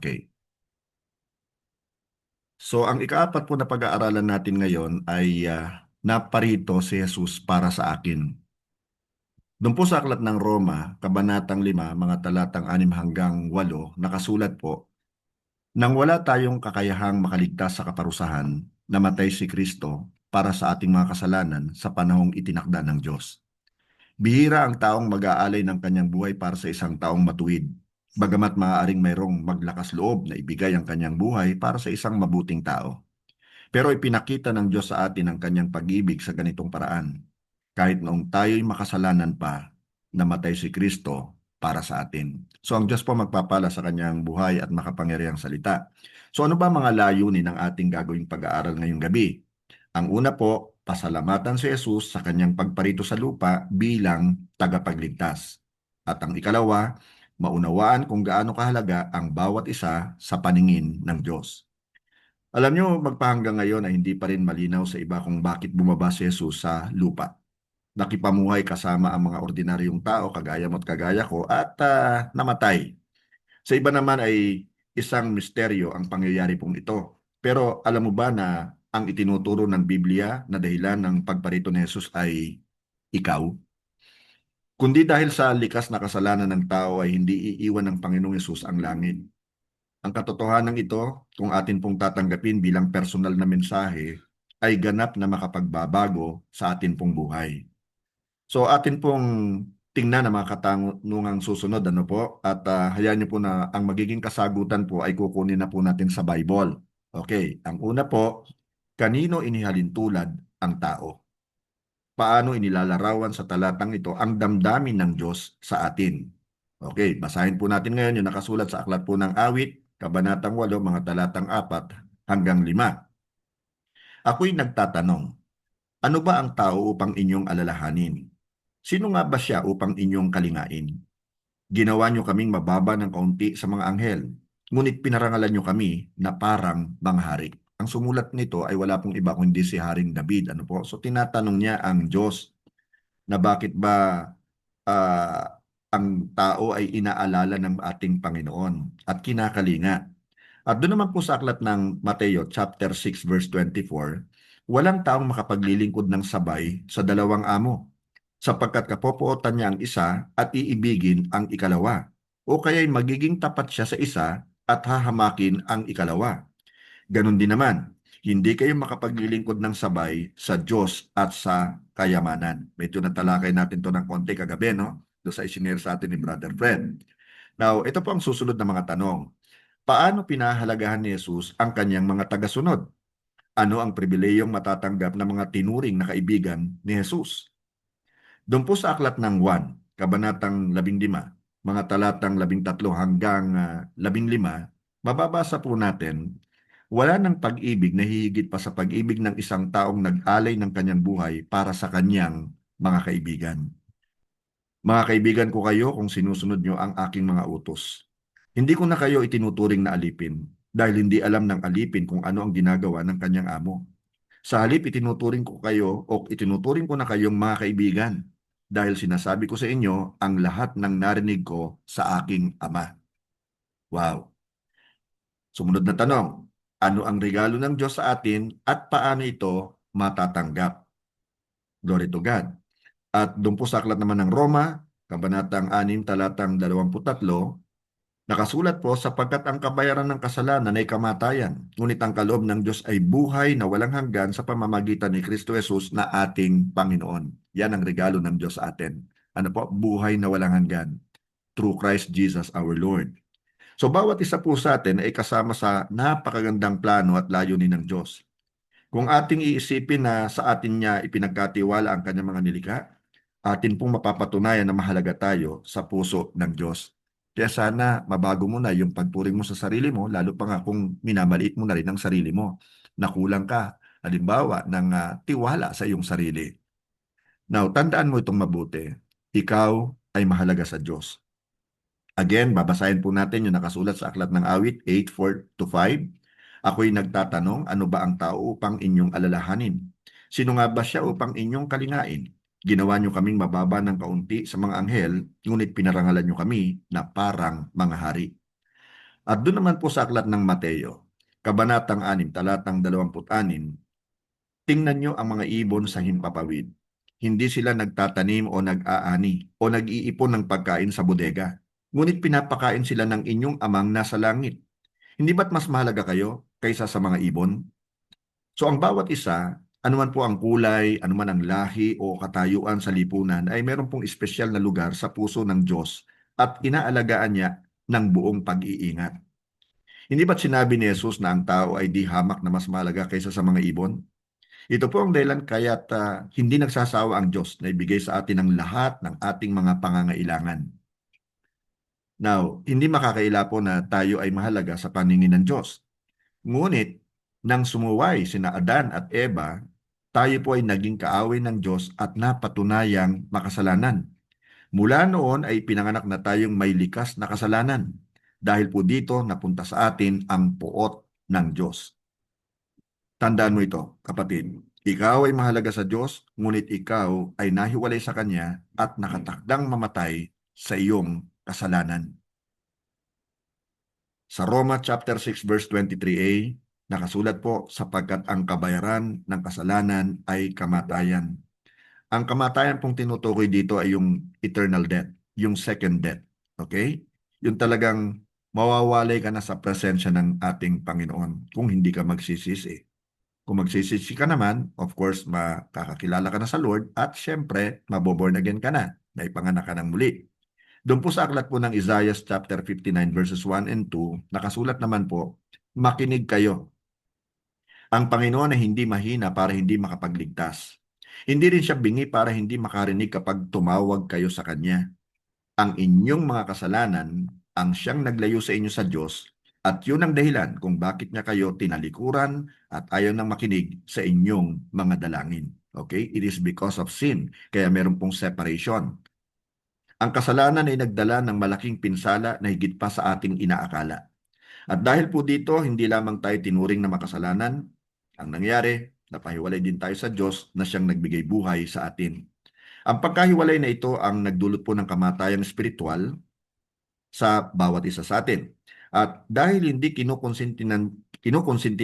Okay. So ang ikaapat po na pag-aaralan natin ngayon ay naparito si Jesus para sa akin. Doon po sa aklat ng Roma, Kabanatang 5, mga talatang 6 hanggang 8, nakasulat po, nang wala tayong kakayahang makaligtas sa kaparusahan, namatay si Kristo para sa ating mga kasalanan sa panahong itinakda ng Diyos. Bihira ang taong mag-aalay ng kanyang buhay para sa isang taong matuwid, bagamat maaaring mayroong maglakas loob na ibigay ang kanyang buhay para sa isang mabuting tao. Pero ipinakita ng Diyos sa atin ang kanyang pag-ibig sa ganitong paraan. Kahit noong tayo'y makasalanan pa, namatay si Kristo para sa atin. So ang Diyos po magpapala sa kanyang buhay at makapangyarihang salita. So ano ba mga layunin ng ating gagawing pag-aaral ngayong gabi? Ang una po, pasalamatan si Jesus sa kanyang pagparito sa lupa bilang tagapagligtas. At ang ikalawa, maunawaan kung gaano kahalaga ang bawat isa sa paningin ng Diyos. Alam nyo, magpahanggang ngayon ay hindi pa rin malinaw sa iba kung bakit bumaba si Jesus sa lupa. Nakipamuhay kasama ang mga ordinaryong tao, kagaya mo at kagaya ko, at namatay. Sa iba naman ay isang misteryo ang pangyayari pong ito. Pero alam mo ba na ang itinuturo ng Biblia na dahilan ng pagparito ni Jesus ay ikaw? Kundi dahil sa likas na kasalanan ng tao ay hindi iiwan ng Panginoong Yesus ang langit. Ang katotohanan ito, kung atin pong tatanggapin bilang personal na mensahe, ay ganap na makapagbabago sa atin pong buhay. So atin pong tingnan ang mga katanungang susunod, ano po? At hayaan niyo po na ang magiging kasagutan po ay kukunin na po natin sa Bible. Okay, ang una po, kanino inihalintulad ang tao? Paano inilalarawan sa talatang ito ang damdamin ng Diyos sa atin? Okay, basahin po natin ngayon yung nakasulat sa aklat po ng Awit, Kabanatang 8, mga talatang 4 hanggang 5. Ako'y nagtatanong, ano ba ang tao upang inyong alalahanin? Sino nga ba siya upang inyong kalingain? Ginawa niyo kaming mababa ng kaunti sa mga anghel, ngunit pinarangalan niyo kami na parang mga hari. Ang sumulat nito ay wala pong iba kundi si Haring David. Ano po? So tinatanong niya ang Diyos na bakit ba ah, ang tao ay inaalala ng ating Panginoon at kinakalinga. At doon naman po sa aklat ng Mateo chapter 6 verse 24, walang taong makapaglilingkod ng sabay sa dalawang amo, sapagkat kapopuotan niya ang isa at iibigin ang ikalawa, o kaya'y magiging tapat siya sa isa at hahamakin ang ikalawa. Ganon din naman, hindi kayo makapaglilingkod ng sabay sa Diyos at sa kayamanan. Medyo natalakay natin to ng konti kagabi, no? Doon sa isinare sa atin ni Brother Fred. Now, ito po ang susunod na mga tanong. Paano pinahalagahan ni Jesus ang kanyang mga tagasunod? Ano ang pribilehiyong matatanggap ng mga tinuring na kaibigan ni Jesus? Doon po sa aklat ng 1, Kabanatang 15, mga talatang 13 hanggang 15, mababasa po natin, wala ng pag-ibig na hihigit pa sa pag-ibig ng isang taong nag-alay ng kanyang buhay para sa kanyang mga kaibigan. Mga kaibigan ko kayo kung sinusunod nyo ang aking mga utos. Hindi ko na kayo itinuturing na alipin dahil hindi alam ng alipin kung ano ang ginagawa ng kanyang amo. Sa halip, itinuturing ko kayo o itinuturing ko na kayong mga kaibigan dahil sinasabi ko sa inyo ang lahat ng narinig ko sa aking ama. Wow! Sumunod na tanong, ano ang regalo ng Diyos sa atin at paano ito matatanggap? Glory to God. At doon po sa aklat naman ng Roma, Kabanatang 6, talatang 23, nakasulat po, sapagkat ang kabayaran ng kasalanan ay kamatayan, ngunit ang kaloob ng Diyos ay buhay na walang hanggan sa pamamagitan ni Kristo Jesus na ating Panginoon. Yan ang regalo ng Diyos sa atin. Ano po? Buhay na walang hanggan. Through Christ Jesus our Lord. So bawat isa po sa atin ay kasama sa napakagandang plano at layunin ng Diyos. Kung ating iisipin na sa atin niya ipinagkatiwala ang kanyang mga nilikha, atin pong mapapatunayan na mahalaga tayo sa puso ng Diyos. Kaya sana mabago mo na yung pagturing mo sa sarili mo, lalo pa nga kung minamaliit mo na rin ang sarili mo. Nakulang ka, halimbawa, ng tiwala sa iyong sarili. Now, tandaan mo itong mabuti. Ikaw ay mahalaga sa Diyos. Again, babasahin po natin yung nakasulat sa aklat ng awit 8:4-5. Ako'y nagtatanong, ano ba ang tao upang inyong alalahanin? Sino nga ba siya upang inyong kalingain? Ginawa niyo kaming mababa ng kaunti sa mga anghel, ngunit pinarangalan niyo kami na parang mga hari. At doon naman po sa aklat ng Mateo, Kabanatang 6, talatang 26, tingnan nyo ang mga ibon sa himpapawid. Hindi sila nagtatanim o nag-aani o nag-iipon ng pagkain sa bodega. Ngunit pinapakain sila ng inyong amang nasa langit. Hindi ba't mas mahalaga kayo kaysa sa mga ibon? So ang bawat isa, anuman po ang kulay, anuman ang lahi o katayuan sa lipunan, ay meron pong espesyal na lugar sa puso ng Diyos at inaalagaan niya ng buong pag-iingat. Hindi ba't sinabi ni Jesus na ang tao ay di hamak na mas mahalaga kaysa sa mga ibon? Ito po ang dahilan kaya't hindi nagsasawa ang Diyos na ibigay sa atin ang lahat ng ating mga pangangailangan. Now, hindi makakaila po na tayo ay mahalaga sa paningin ng Diyos. Ngunit, nang sumuway sina Adan at Eva, tayo po ay naging kaaway ng Diyos at napatunayang makasalanan. Mula noon ay pinanganak na tayong may likas na kasalanan. Dahil po dito napunta sa atin ang puot ng Diyos. Tandaan mo ito, kapatid. Ikaw ay mahalaga sa Diyos, ngunit ikaw ay nahiwalay sa Kanya at nakatakdang mamatay sa iyong kasalanan. Sa Roma chapter 6 verse 23a, nakasulat po, sapagkat ang kabayaran ng kasalanan ay kamatayan. Ang kamatayan pong tinutukoy dito ay yung eternal death, yung second death. Okay? Yung talagang mawawalay ka na sa presensya ng ating Panginoon kung hindi ka magsisisi. Kung magsisisi ka naman, of course, makakakilala ka na sa Lord at syempre, maboborn again ka na ipanganak ka ng muli. Doon po sa aklat po ng Isaiah chapter 59 verses 1 and 2, nakasulat naman po, makinig kayo. Ang Panginoon ay hindi mahina para hindi makapagligtas. Hindi rin siya bingi para hindi makarinig kapag tumawag kayo sa Kanya. Ang inyong mga kasalanan ang siyang naglayo sa inyo sa Diyos at yun ang dahilan kung bakit niya kayo tinalikuran at ayaw nang makinig sa inyong mga dalangin. Okay? It is because of sin. Kaya meron pong separation. Ang kasalanan ay nagdala ng malaking pinsala na higit pa sa ating inaakala. At dahil po dito, hindi lamang tayo tinuring na makasalanan. Ang nangyari, napahiwalay din tayo sa Diyos na siyang nagbigay buhay sa atin. Ang pagkahiwalay na ito ang nagdulot po ng kamatayang espiritual sa bawat isa sa atin. At dahil hindi kinukonsinti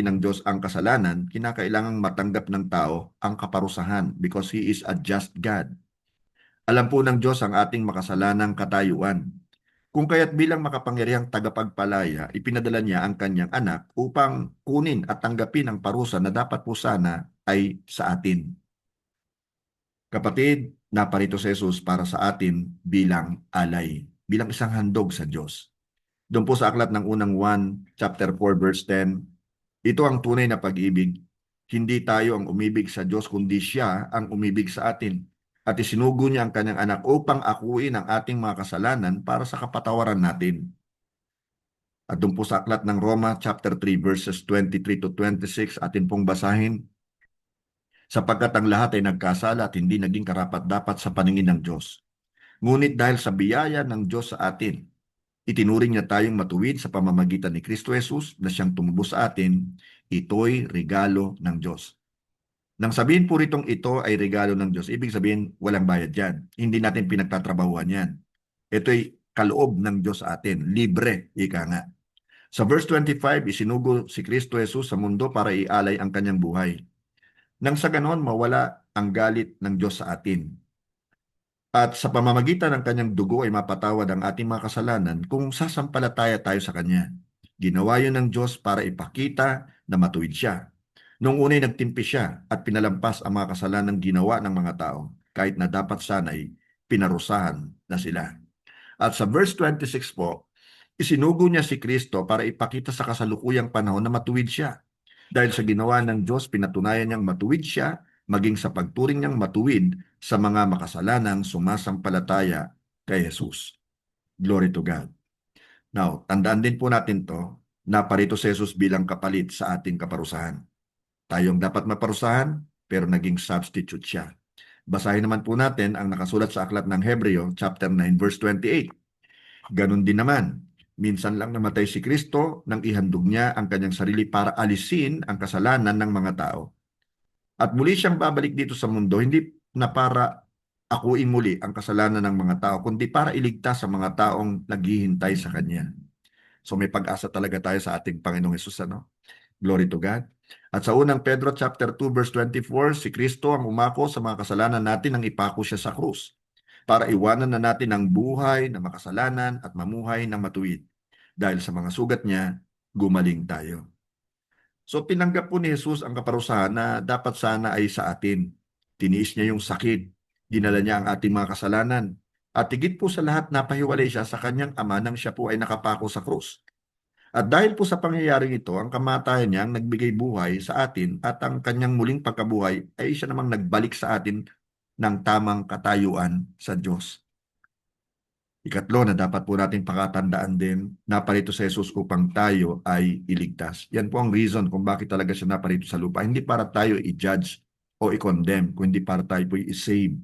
ng Diyos ang kasalanan, kinakailangang matanggap ng tao ang kaparusahan because He is a just God. Alam po ng Diyos ang ating makasalanang katayuan. Kung kaya't bilang makapangyarihang tagapagpalaya, ipinadala niya ang kanyang anak upang kunin at tanggapin ang parusa na dapat po sana ay sa atin. Kapatid, naparito si Jesus para sa atin bilang alay, bilang isang handog sa Diyos. Doon po sa aklat ng unang 1, chapter 4, verse 10, ito ang tunay na pag-ibig. Hindi tayo ang umibig sa Diyos, kundi siya ang umibig sa atin. At isinugo niya ang kanyang anak upang akuin ang ating mga kasalanan para sa kapatawaran natin. At doon po sa aklat ng Roma, chapter 3, verses 23 to 26, atin pong basahin, sapagkat ang lahat ay nagkasala at hindi naging karapat-dapat sa paningin ng Diyos. Ngunit dahil sa biyaya ng Diyos sa atin, itinuring niya tayong matuwid sa pamamagitan ni Kristo Jesus na siyang tumubos sa atin, ito'y regalo ng Diyos. Nang sabihin po ritong ito ay regalo ng Diyos, ibig sabihin walang bayad yan. Hindi natin pinagtatrabahuan yan. Ito'y kaloob ng Diyos sa atin, libre, ika nga. Sa verse 25, isinugo si Kristo Jesus sa mundo para ialay ang kanyang buhay. Nang sa ganon, mawala ang galit ng Diyos sa atin. At sa pamamagitan ng kanyang dugo ay mapatawad ang ating mga kasalanan kung sasampalataya tayo sa kanya. Ginawa yun ng Diyos para ipakita na matuwid siya. Noong una'y nagtimpi siya at pinalampas ang mga kasalanan ginawa ng mga tao, kahit na dapat sana'y pinarusahan na sila. At sa verse 26 po, isinugo niya si Kristo para ipakita sa kasalukuyang panahon na matuwid siya. Dahil sa ginawa ng Diyos, pinatunayan niyang matuwid siya, maging sa pagturing niyang matuwid sa mga makasalanang sumasampalataya kay Jesus. Glory to God. Now, tandaan din po natin to na parito si Jesus bilang kapalit sa ating kaparusahan. Tayong dapat maparusahan, pero naging substitute siya. Basahin naman po natin ang nakasulat sa aklat ng Hebreo, chapter 9, verse 28. Ganon din naman, minsan lang namatay si Kristo nang ihandog niya ang kanyang sarili para alisin ang kasalanan ng mga tao. At muli siyang babalik dito sa mundo, hindi na para akuin muli ang kasalanan ng mga tao, kundi para iligtas sa mga taong naghihintay sa Kanya. So may pag-asa talaga tayo sa ating Panginoong Hesus, ano? Glory to God. At sa unang Pedro chapter 2 verse 24, si Kristo ang umako sa mga kasalanan natin nang ipako siya sa krus para iwanan na natin ang buhay na makasalanan at mamuhay ng matuwid. Dahil sa mga sugat niya, gumaling tayo. So tinanggap po ni Jesus ang kaparusahan na dapat sana ay sa atin. Tiniis niya yung sakit, dinala niya ang ating mga kasalanan, at higit po sa lahat napahiwalay siya sa kanyang ama nang siya po ay nakapako sa krus. At dahil po sa pangyayaring ito, ang kamatayan niya ang nagbigay buhay sa atin at ang kanyang muling pagkabuhay ay siya namang nagbalik sa atin ng tamang katayuan sa Diyos. Ikatlo na dapat po nating pakatandaan din, naparito sa Jesus upang tayo ay iligtas. Yan po ang reason kung bakit talaga siya naparito sa lupa. Hindi para tayo i-judge o i-condemn, kundi para tayo po i-save.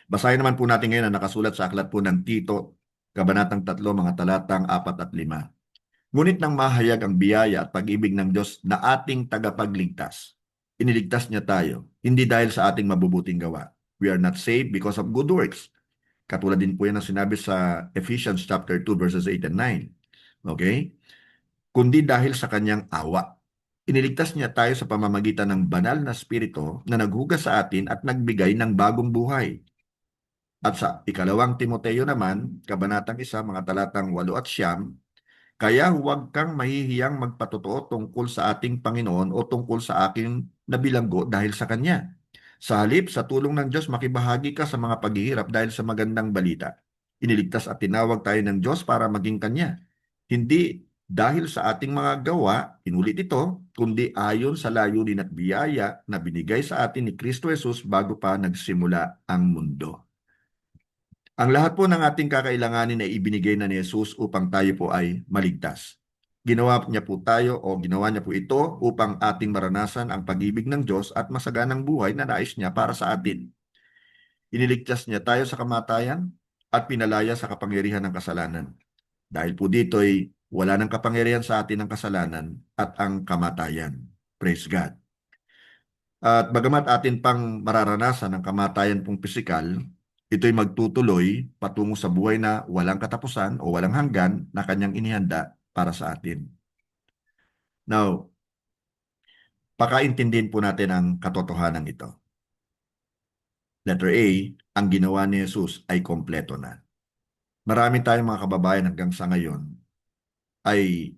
Basahin naman po natin ngayon ang nakasulat sa aklat po ng Tito, Kabanatang 3, mga talatang 4 at 5. Ngunit nang mahayag ang biyaya at pag-ibig ng Diyos na ating tagapagligtas, iniligtas niya tayo, hindi dahil sa ating mabubuting gawa. We are not saved because of good works. Katulad din po yan ang sinabi sa Ephesians chapter 2 verses 8 and 9. Okay? Kundi dahil sa kanyang awa. Iniligtas niya tayo sa pamamagitan ng banal na spirito na naghugas sa atin at nagbigay ng bagong buhay. At sa ikalawang Timoteo naman, kabanatang 1, mga talatang 8 at 9, kaya huwag kang mahihiyang magpatotoo tungkol sa ating Panginoon o tungkol sa aking nabilanggo dahil sa Kanya. Sa halip, sa tulong ng Diyos, makibahagi ka sa mga paghihirap dahil sa magandang balita. Iniligtas at tinawag tayo ng Diyos para maging Kanya. Hindi dahil sa ating mga gawa, inulit ito, kundi ayon sa layunin at biyaya na binigay sa atin ni Kristo Jesus bago pa nagsimula ang mundo. Ang lahat po ng ating kakailanganin ay ibinigay na ni Jesus upang tayo po ay maligtas. Ginawa niya po tayo o ginawa niya po ito upang ating maranasan ang pag-ibig ng Diyos at masaganang buhay na nais niya para sa atin. Iniligtas niya tayo sa kamatayan at pinalaya sa kapangyarihan ng kasalanan. Dahil po dito ay wala nang kapangyarihan sa atin ang kasalanan at ang kamatayan. Praise God. At bagamat atin pang mararanasan ang kamatayan pong pisikal, ito'y magtutuloy patungo sa buhay na walang katapusan o walang hanggan na kanyang inihanda para sa atin. Now, pakaintindihin po natin ang katotohanan ito. Letter A, ang ginawa ni Jesus ay kompleto na. Marami tayong mga kababayan hanggang sa ngayon ay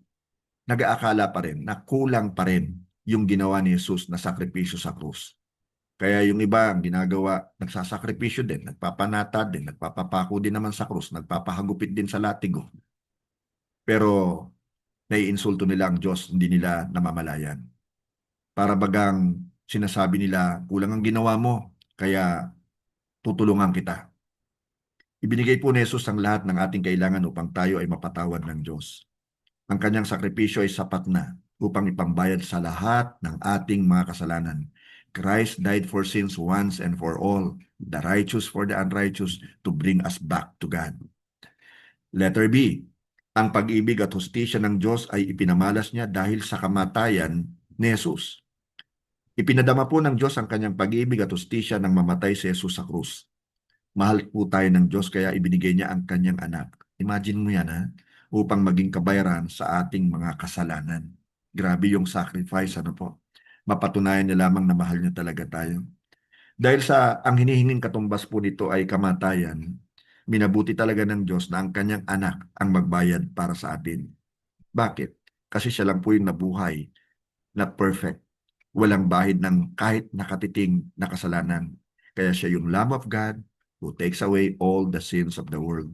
nag-aakala pa rin na kulang pa rin yung ginawa ni Jesus na sakripisyo sa krus. Kaya yung iba ang ginagawa, nagsasakripisyo din, nagpapanata din, nagpapapako din naman sa krus, nagpapahagupit din sa latigo. Pero naiinsulto nila ang Diyos, hindi nila namamalayan. Para bagang sinasabi nila, kulang ang ginawa mo, kaya tutulungan kita. Ibinigay po ni Jesus ang lahat ng ating kailangan upang tayo ay mapatawad ng Diyos. Ang kanyang sakripisyo ay sapat na upang ipambayad sa lahat ng ating mga kasalanan. Christ died for sins once and for all, the righteous for the unrighteous, to bring us back to God. Letter B, ang pag-ibig at hustisya ng Diyos ay ipinamalas niya dahil sa kamatayan ni Jesus. Ipinadama po ng Diyos ang kanyang pag-ibig at hustisya nang mamatay si Jesus sa krus. Mahal po tayo ng Diyos kaya ibinigay niya ang kanyang anak. Imagine mo yan, ha? Upang maging kabayaran sa ating mga kasalanan. Grabe yung sacrifice, ano po? Mapatunayan niya lamang na mahal niya talaga tayo. Dahil sa ang hinihinging katumbas po nito ay kamatayan, minabuti talaga ng Diyos na ang kanyang anak ang magbayad para sa atin. Bakit? Kasi siya lang po yung nabuhay na perfect. Walang bahid ng kahit nakatiting na kasalanan. Kaya siya yung Lamb of God who takes away all the sins of the world.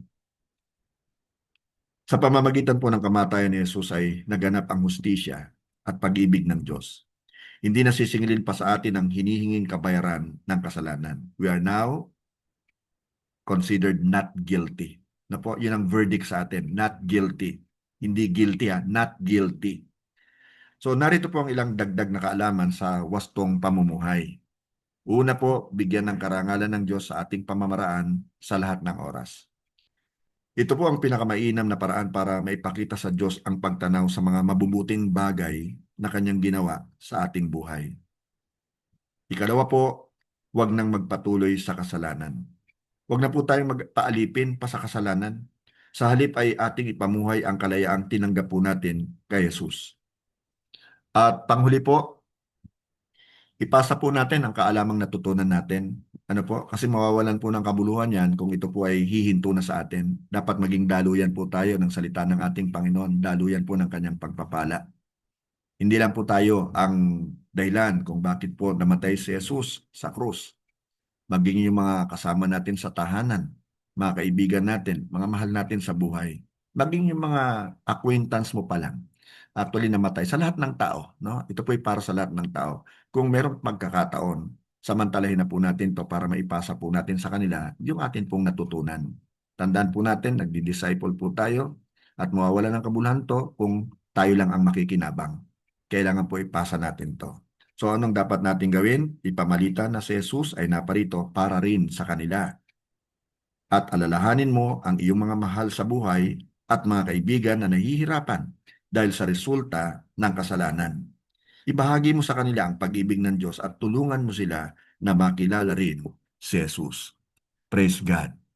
Sa pamamagitan po ng kamatayan ni Jesus ay naganap ang hustisya at pag-ibig ng Diyos. Hindi nasisingilin pa sa atin ang hinihinging kabayaran ng kasalanan. We are now considered not guilty. Na po, yun ang verdict sa atin, not guilty. Hindi guilty, not guilty. So narito po ang ilang dagdag na kaalaman sa wastong pamumuhay. Una po, bigyan ng karangalan ng Diyos sa ating pamamaraan sa lahat ng oras. Ito po ang pinakamainam na paraan para maipakita sa Diyos ang pagtanaw sa mga mabubuting bagay na kanyang ginawa sa ating buhay. Ikalawa po, huwag nang magpatuloy sa kasalanan. Huwag na po tayong magpaalipin pa sa kasalanan. Sa halip ay ating ipamuhay ang kalayaang tinanggap po natin kay Jesus. At panghuli po, ipasa po natin ang kaalamang natutunan natin. Ano po? Kasi mawawalan po ng kabuluhan yan kung ito po ay hihinto na sa atin. Dapat maging daluyan po tayo ng salita ng ating Panginoon, daluyan po ng kanyang pagpapala. Hindi lang po tayo ang dahilan kung bakit po namatay si Jesus sa krus. Maging yung mga kasama natin sa tahanan, mga kaibigan natin, mga mahal natin sa buhay. Maging yung mga acquaintance mo pa lang. Actually, namatay sa lahat ng tao. No? Ito po ay para sa lahat ng tao. Kung merong pagkakataon, samantalahin na po natin to para maipasa po natin sa kanila yung atin pong natutunan. Tandaan po natin, nagdi-disciple po tayo at mawawala ng kabuluhan to kung tayo lang ang makikinabang. Kailangan po ipasa natin to. So anong dapat natin gawin? Ipamalita na si Jesus ay naparito para rin sa kanila. At alalahanin mo ang iyong mga mahal sa buhay at mga kaibigan na nahihirapan dahil sa resulta ng kasalanan. Ibahagi mo sa kanila ang pag-ibig ng Diyos at tulungan mo sila na makilala rin si Jesus. Praise God.